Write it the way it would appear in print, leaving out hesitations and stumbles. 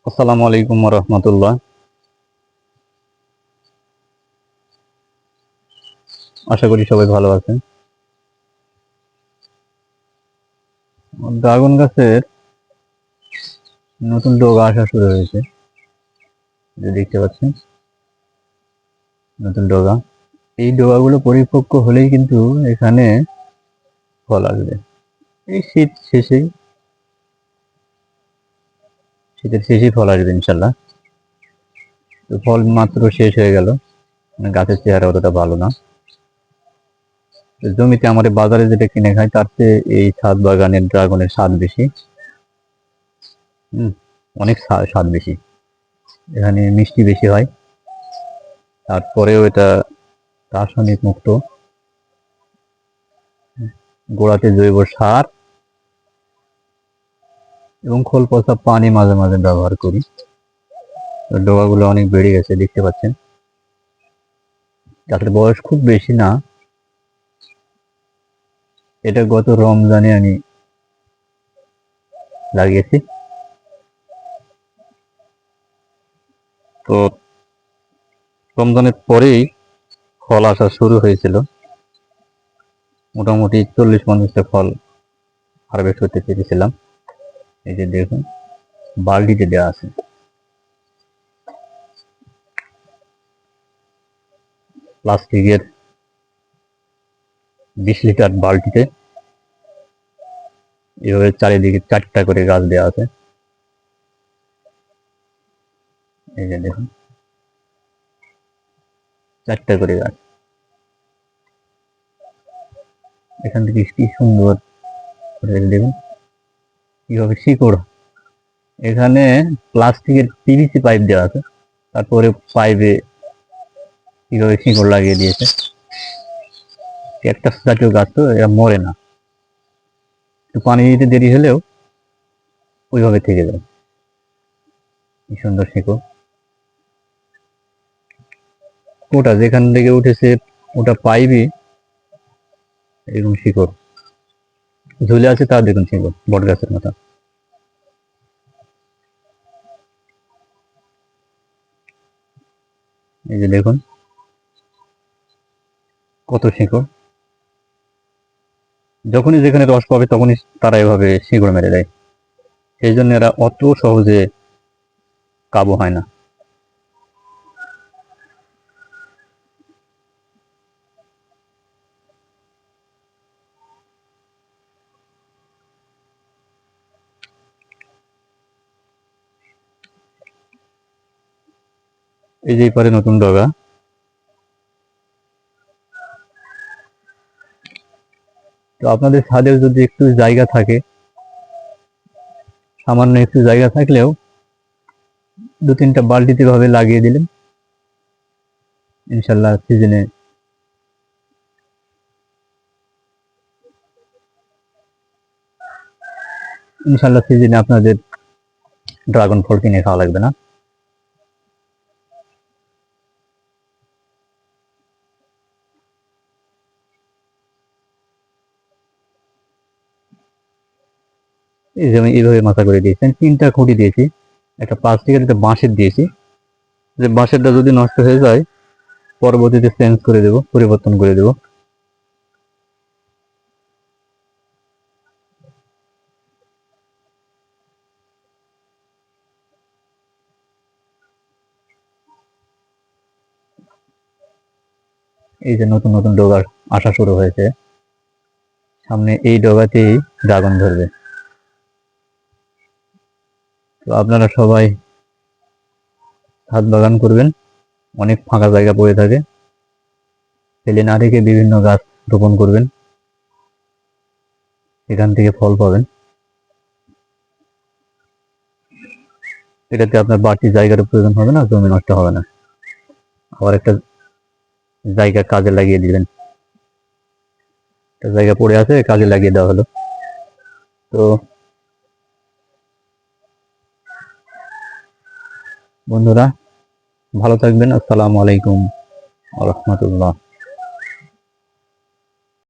আসসালামু আলাইকুম রহমতুল্লাহ। আশা করি সবাই ভালো আছেন। ড্রাগন গাছের নতুন ডগা আসা শুরু হয়েছে, যে দেখতে পাচ্ছেন নতুন ডগা। এই ডগাগুলো পরিপক্ক হলেই কিন্তু এখানে ফল আসবে। এই শীতের শেষেই ফল আসবে ইনশাল্লাহ। তো ফল মাত্র শেষ হয়ে গেল, মানে গাছের চেহারা অতটা ভালো না। জমিতে আমাদের বাজারে যেটা কিনে খাই তার চেয়ে এই ছাদ বাগানের ড্রাগনের স্বাদ বেশি। অনেক স্বাদ বেশি, এখানে মিষ্টি বেশি হয়। তারপরেও এটা রাসায়নিক মুক্ত, গোড়াতে জৈব সার এবং খোল পচা পানি মাঝে মাঝে ব্যবহার করি। ডগাগুলো অনেক বেড়ে গেছে দেখতে পাচ্ছেন। গাছের বয়স খুব বেশি না, এটা গত রমজানে আমি লাগিয়েছি। তো রমজানের পরেই ফল আসা শুরু হয়েছিল, মোটামুটি 40-50টা ফল হারভেস্ট করতে পেরেছিলাম। এই যে দেখুন, বালতিতে দেওয়া আছে, প্লাস্টিকের 20 লিটার বালতিতে এভাবে চারিদিকে 4টা করে গাছ দেওয়া আছে। এই যে দেখুন, 4টা করে গাছ। এখান থেকে কি সুন্দর দেখুন কিভাবে শিকড়। এখানে প্লাস্টিকের পিভিসি পাইপ দেওয়া আছে, তারপরে পাইপে কিভাবে শিকড় লাগিয়ে দিয়েছে। একটা জাতীয় গাছ তো, এরা মরে না, একটু পানি দিতে দেরি হলেও ওইভাবে থেকে যায়। কি সুন্দর শিকড়। ওটা যেখান থেকে উঠেছে ওটা পাইপই এরকম শিকড় ঝুলে আছে, তার দেখুন শিকড় বট গাছের মতো। এই যে দেখুন কত শিকড়। যখনই যেখানে রস পাবে তখনই তারা এভাবে শিকড় মেরে দেয়, সেই জন্য এরা অত সহজে কাবু হয় না। এই যে পরে নতুন ডগা। তো আপনাদের ছাদের যদি একটু জায়গা থাকে, সামান্য একটু জায়গা থাকলেও 2-3টা বালতিতে ভাবে লাগিয়ে দিলেন, ইনশাল্লাহ সিজনে আপনাদের ড্রাগন ফল কিনে খাওয়া লাগবে না। এই যে আমি এইভাবে মাথা করে দিয়েছি, 3টা খুঁটি দিয়েছি, একটা প্লাস্টিকের একটা বাঁশের দিয়েছি, যে বাঁশেরটা যদি নষ্ট হয়ে যায় পরবর্তীতে চেঞ্জ করে দেব, পরিবর্তন করে দেব। এই যে নতুন নতুন ডগা আসা শুরু হয়েছে, সামনে এই ডগাতেই ড্রাগন ধরবে। তো আপনারা সবাই ছাদ বাগান করবেন, অনেক ফাঁকা জায়গা পড়ে থাকে, ফেলে না রেখে বিভিন্ন গাছ রোপণ করবেন, এখান থেকে ফল পাবেন। এটাতে আপনার বাড়তি জায়গার প্রয়োজন হবে না, জমি নষ্ট হবে না, আবার একটা জায়গা কাজে লাগিয়ে দিবেন। একটা জায়গা পড়ে আছে, কাজে লাগিয়ে দেওয়া হলো। তো বন্ধুরা ভালো থাকবেন। আসসালামু আলাইকুম রহমতুল্লাহ।